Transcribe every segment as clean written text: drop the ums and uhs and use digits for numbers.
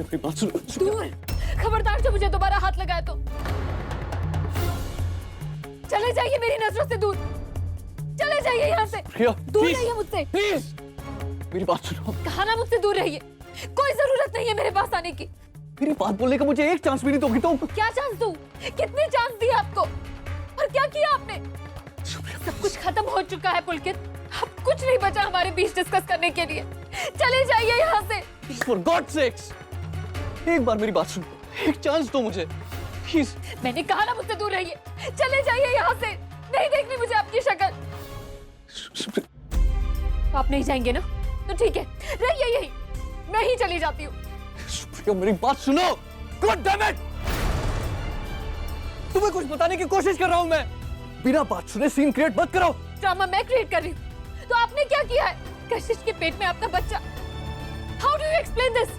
मेरी बात सुनो। दूर, खबरदार जो मुझे दोबारा हाथ लगाए तो। चले जाइए मेरी नजरों से दूर, चले जाइए यहाँ से। प्रिया, दूर रहिए मुझसे। प्लीज मेरी बात सुनो। कहा ना मुझसे दूर रहिए, कोई जरूरत नहीं है मेरे पास आने की। मेरी बात बोलने का मुझे एक चांस भी नहीं दोगी तुम? क्या चांस दूं? कितने चांस दिए आपको और क्या किया आपने? सब कुछ खत्म हो चुका है पुलकित, अब कुछ नहीं बचा हमारे बीच डिस्कस करने के लिए। चले जाइए यहाँ से। For God's sakes, एक बार मेरी बात सुनो, एक चांस दो मुझे प्लीज। मैंने कहा ना मुझसे दूर रहिए, चले जाइए यहाँ से। नहीं देखनी मुझे आपकी शक्ल। तो आप नहीं जाएंगे ना, तो ठीक है, रहिए यही, मैं ही चली जाती हूँ। सुप्रिया मेरी बात सुनो। God damn it! तुम्हें कुछ बताने की कोशिश कर रहा हूँ मैं। बिना बात सुने सीन क्रिएट मत करो। ड्रामा मैं क्रिएट कर रही हूँ, तो आपने क्या किया है? कशिश के पेट में आपका बच्चा। How do you explain this?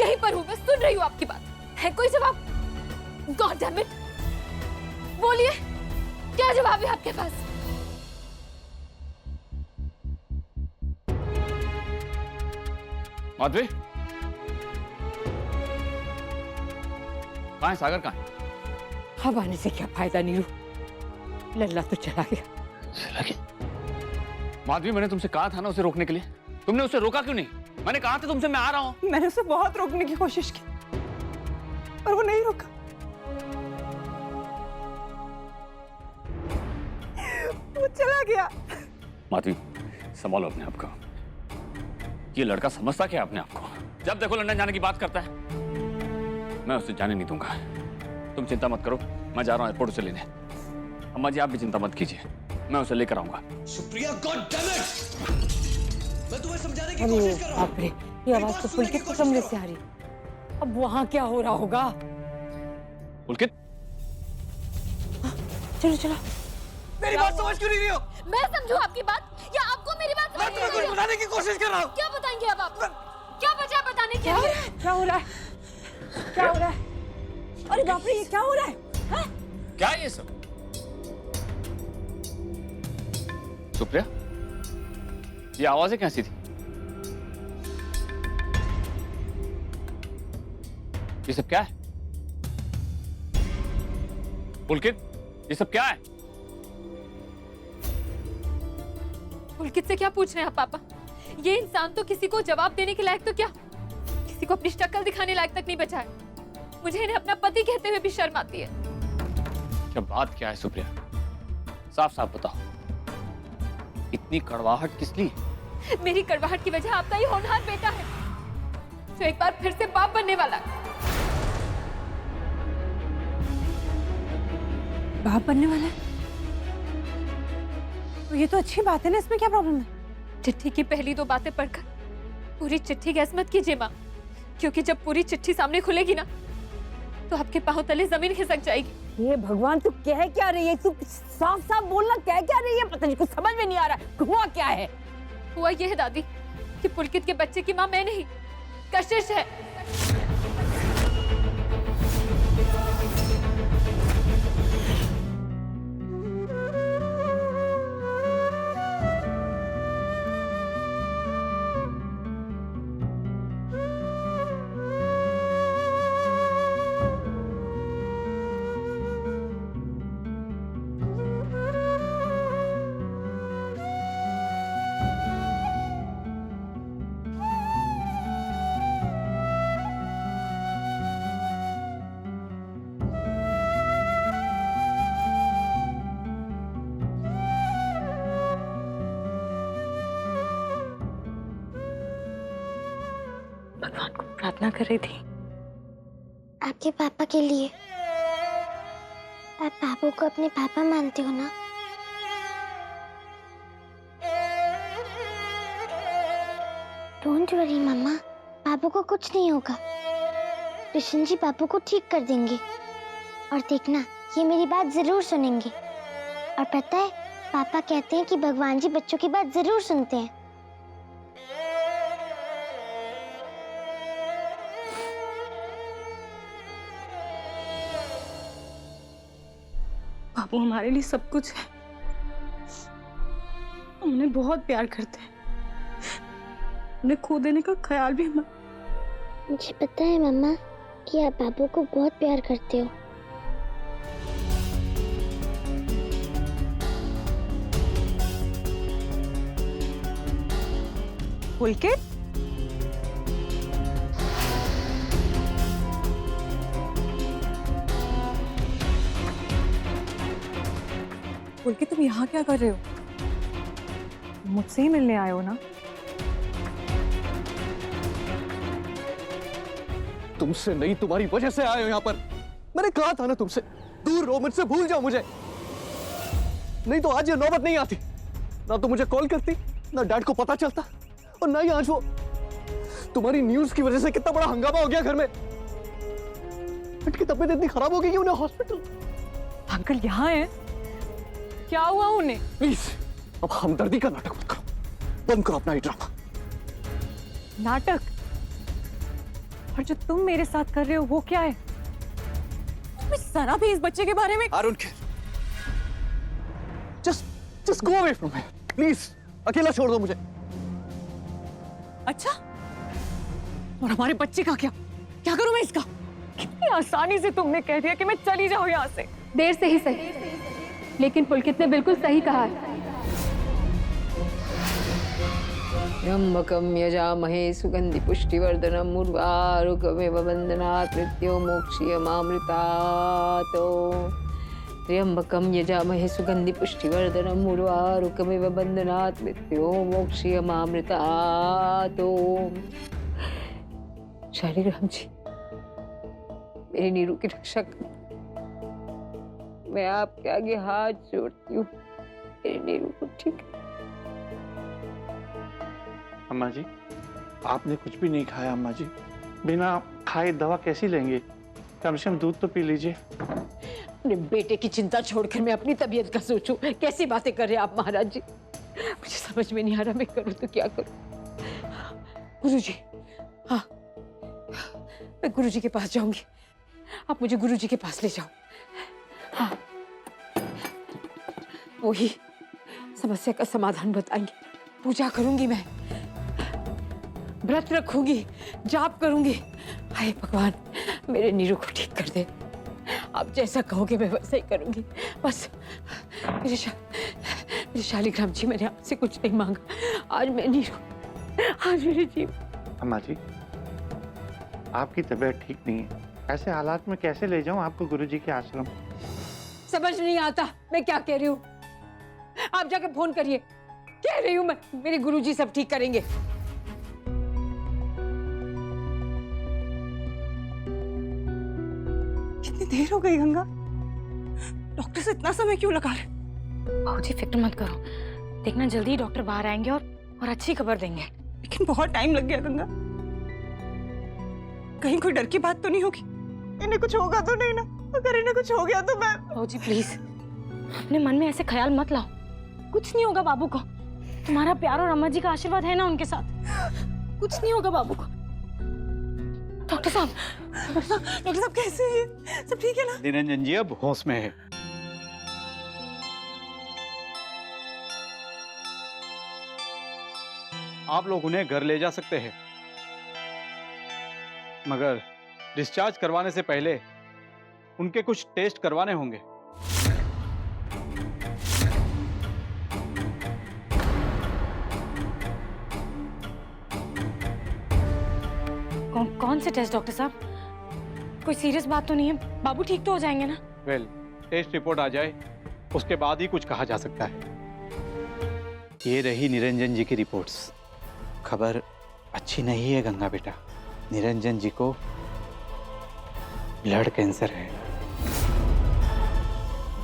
यहीं पर हूँ मैं, सुन रही हूँ आपकी बात। है कोई जवाब? गॉड डैम इट, बोलिए, क्या जवाब है आपके पास? माधवी, कहाँ है सागर? कहाँ है? अब आने से क्या फायदा नीरू, लल्ला तो चला गया। चला गया? माधवी, मैंने तुमसे कहा था ना उसे रोकने के लिए, तुमने उसे रोका क्यों नहीं? मैंने कहा था तुमसे मैं आ रहा हूँ। मैंने उसे बहुत रोकने की कोशिश की पर वो नहीं रुका। वो चला गया। माधवी, संभालो अपने आप को। ये लड़का समझता क्या अपने आप को? जब देखो लंदन जाने की बात करता है। मैं उसे जाने नहीं दूंगा। तुम चिंता मत करो, मैं जा रहा हूँ एयरपोर्ट से लेने। अम्मा जी आप भी चिंता मत कीजिए, मैं उसे लेकर आऊंगा। Supriya, god damn it! मैं तुम्हें समझाने की कोशिश कर रहा हूं। बाप रे, ये आवाज तो पुलकित के कमरे से आ रही। अब वहां क्या हो रहा होगा? पुलकित, चलो चलो। मेरी बात समझ क्यों नहीं रही हो? मैं समझूं आपकी बात या आपको मेरी बात मैं तुम्हें कुछ बताने की कोशिश कर रहा हूँ। क्या बताएंगे अब आप? क्या बचा बताने के लिए? क्या हो रहा है? क्या हो रहा है? अरे बाप रे, ये क्या हो रहा है? हाँ? क्या है ये सब? सुप्रिया, ये आवाजें कैसी थी? ये सब क्या है? पुलकित, ये सब क्या है? पुलकित से क्या पूछ रहे हैं आप पापा? ये इंसान तो किसी को जवाब देने के लायक तो क्या, किसी को अपनी शक्ल दिखाने लायक तक नहीं बचा है। मुझे इन्हें अपना पति कहते हुए भी शर्म आती है। क्या बात क्या है सुप्रिया? साफ साफ बताओ, इतनी कड़वाहट किस लिए? मेरी कड़वाहट की वजह आपका ही होनहार बेटा है, जो एक बार फिर से बाप बनने वाला है। बाप बनने वाला है? तो ये तो अच्छी बात है ना, इसमें क्या प्रॉब्लम है? चिट्ठी की पहली दो बातें पढ़कर पूरी चिट्ठी गैस मत कीजिए माँ, क्योंकि जब पूरी चिट्ठी सामने खुलेगी ना, तो आपके पांव तले जमीन खिसक जाएगी। ये भगवान, तू कह क्या रही है? तू साफ साफ बोलना, कह क्या रही है? पता नहीं, कुछ समझ में नहीं आ रहा। हुआ क्या है? हुआ यह है दादी कि पुलकित के बच्चे की माँ मैं नहीं, कशिश है। भगवान को प्रार्थना कर रही थी। आपके पापा के लिए। आप बाबू को अपने पापा मानते हो ना? डोंट वरी मम्मा, बाबू को कुछ नहीं होगा। कृष्ण जी बाबू को ठीक कर देंगे, और देखना ये मेरी बात जरूर सुनेंगे। और पता है, पापा कहते हैं कि भगवान जी बच्चों की बात जरूर सुनते हैं। बाबू हमारे लिए सब कुछ है, हम उन्हें बहुत प्यार करते हैं। उन्हें खो देने का ख्याल भी मुझे पता है मम्मा कि आप बाबू को बहुत प्यार करते हो। पुलकित, पुलकित तुम यहाँ क्या कर रहे हो? मुझसे ही मिलने आए हो ना? तुमसे नहीं, तुम्हारी वजह से आए हो यहाँ पर। मैंने कहा था ना तुमसे, दूर रहो मुझसे, भूल जाओ मुझे। नहीं तो आज ये नौबत नहीं आती। ना तो मुझे कॉल करती, ना डैड को पता चलता, और ना ही आज वो तुम्हारी न्यूज की वजह से कितना बड़ा हंगामा हो गया घर में। डैड की तबीयत इतनी खराब हो गई कि उन्हें हॉस्पिटल। अंकल यहाँ है? क्या हुआ उन्हें? प्लीज अब हमदर्दी का नाटक मत करो, बंद करो अपना ये ड्रामा। नाटक? और जो तुम मेरे साथ कर रहे हो वो क्या है? तुम्हें जरा भी इस बच्चे के बारे में? I don't care. Just go away from here, please. अकेला छोड़ दो मुझे। अच्छा, और हमारे बच्चे का क्या? क्या करूं मैं इसका? कितनी आसानी से तुमने कह दिया कि मैं चली जाऊं यहाँ से। देर से ही सही, लेकिन पुलकित ने बिल्कुल सही कहा है। त्र्यंबकं यजामहे सुगंधि पुष्टिवर्धनम् उर्वारुकमिव बन्धनात् मृत्योर्मोक्षीयमामृतात्। त्र्यंबकं यजामहे सुगंधि पुष्टिवर्धनम् उर्वारुकमिव बन्धनात् मृत्योर्मोक्षीयमामृतात्। शालिग्राम जी, मेरी नीरू की रक्षा कर। मैं आपके आगे हाथ जोड़ती हूँ, मेरी नीरू को ठीक है। अम्मा जी, आपने कुछ भी नहीं खाया। अम्मा जी, बिना खाए दवा कैसी लेंगे? कम से कम दूध तो पी लीजिए। अपने बेटे की चिंता छोड़कर मैं अपनी तबीयत का सोचूं। कैसी बातें कर रहे हैं आप महाराज जी? मुझे समझ में नहीं आ रहा, मैं करूं तो क्या करूं। गुरुजी, हाँ, मैं गुरुजी के पास जाऊंगी। आप मुझे गुरुजी के पास ले जाओ। हाँ, वही समस्या का समाधान बताएंगे। पूजा करूंगी मैं, व्रत रखूंगी, जाप करूंगी। हाय भगवान, मेरे नीरू को ठीक कर दे। आप जैसा कहोगे मैं वैसा ही करूंगी। बस मेरे शालिग्राम जी, मैंने आपसे कुछ नहीं मांगा। आज मैं नीरू, आज मेरे जीव। अम्मा जी, आपकी तबीयत ठीक नहीं है। ऐसे हालात में कैसे ले जाऊं आपको गुरुजी के आश्रम? समझ नहीं आता मैं क्या कह रही हूँ। आप जाके फोन करिए। कह रही हूँ मैं, मेरे गुरुजी सब ठीक करेंगे। कितनी देर हो गई गंगा? डॉक्टर से इतना समय क्यों लगा रहे? जी फिक्र मत करो, देखना जल्दी ही डॉक्टर बाहर आएंगे और अच्छी खबर देंगे। लेकिन बहुत टाइम लग गया गंगा। कहीं कोई डर की बात तो नहीं होगी? इन्हें कुछ होगा तो नहीं ना? अगर इन्हें कुछ हो गया तो मैं। जी प्लीज, अपने मन में ऐसे ख्याल मत लाओ। कुछ नहीं होगा बाबू को। तुम्हारा प्यार और अम्मा जी का आशीर्वाद है ना उनके साथ। कुछ नहीं होगा बाबू को। डॉक्टर साहब कैसे हैं? सब ठीक है ना? निरंजन जी अब होश में है। आप लोग उन्हें घर ले जा सकते हैं, मगर डिस्चार्ज करवाने से पहले उनके कुछ टेस्ट करवाने होंगे। कौन से टेस्ट डॉक्टर साहब? कोई सीरियस बात तो नहीं है? बाबू ठीक तो हो जाएंगे ना? वेल, टेस्ट रिपोर्ट आ जाए उसके बाद ही कुछ कहा जा सकता है। ये रही निरंजन जी की रिपोर्ट्स। खबर अच्छी नहीं है गंगा बेटा। निरंजन जी को ब्लड कैंसर है।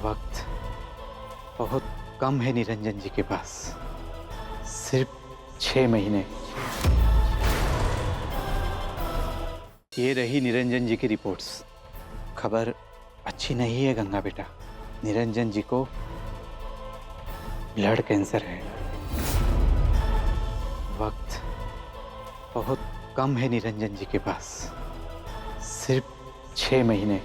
वक्त बहुत कम है निरंजन जी के पास, सिर्फ 6 महीने। ये रही निरंजन जी की रिपोर्ट्स। खबर अच्छी नहीं है गंगा बेटा। निरंजन जी को ब्लड कैंसर है। वक्त बहुत कम है निरंजन जी के पास, सिर्फ 6 महीने।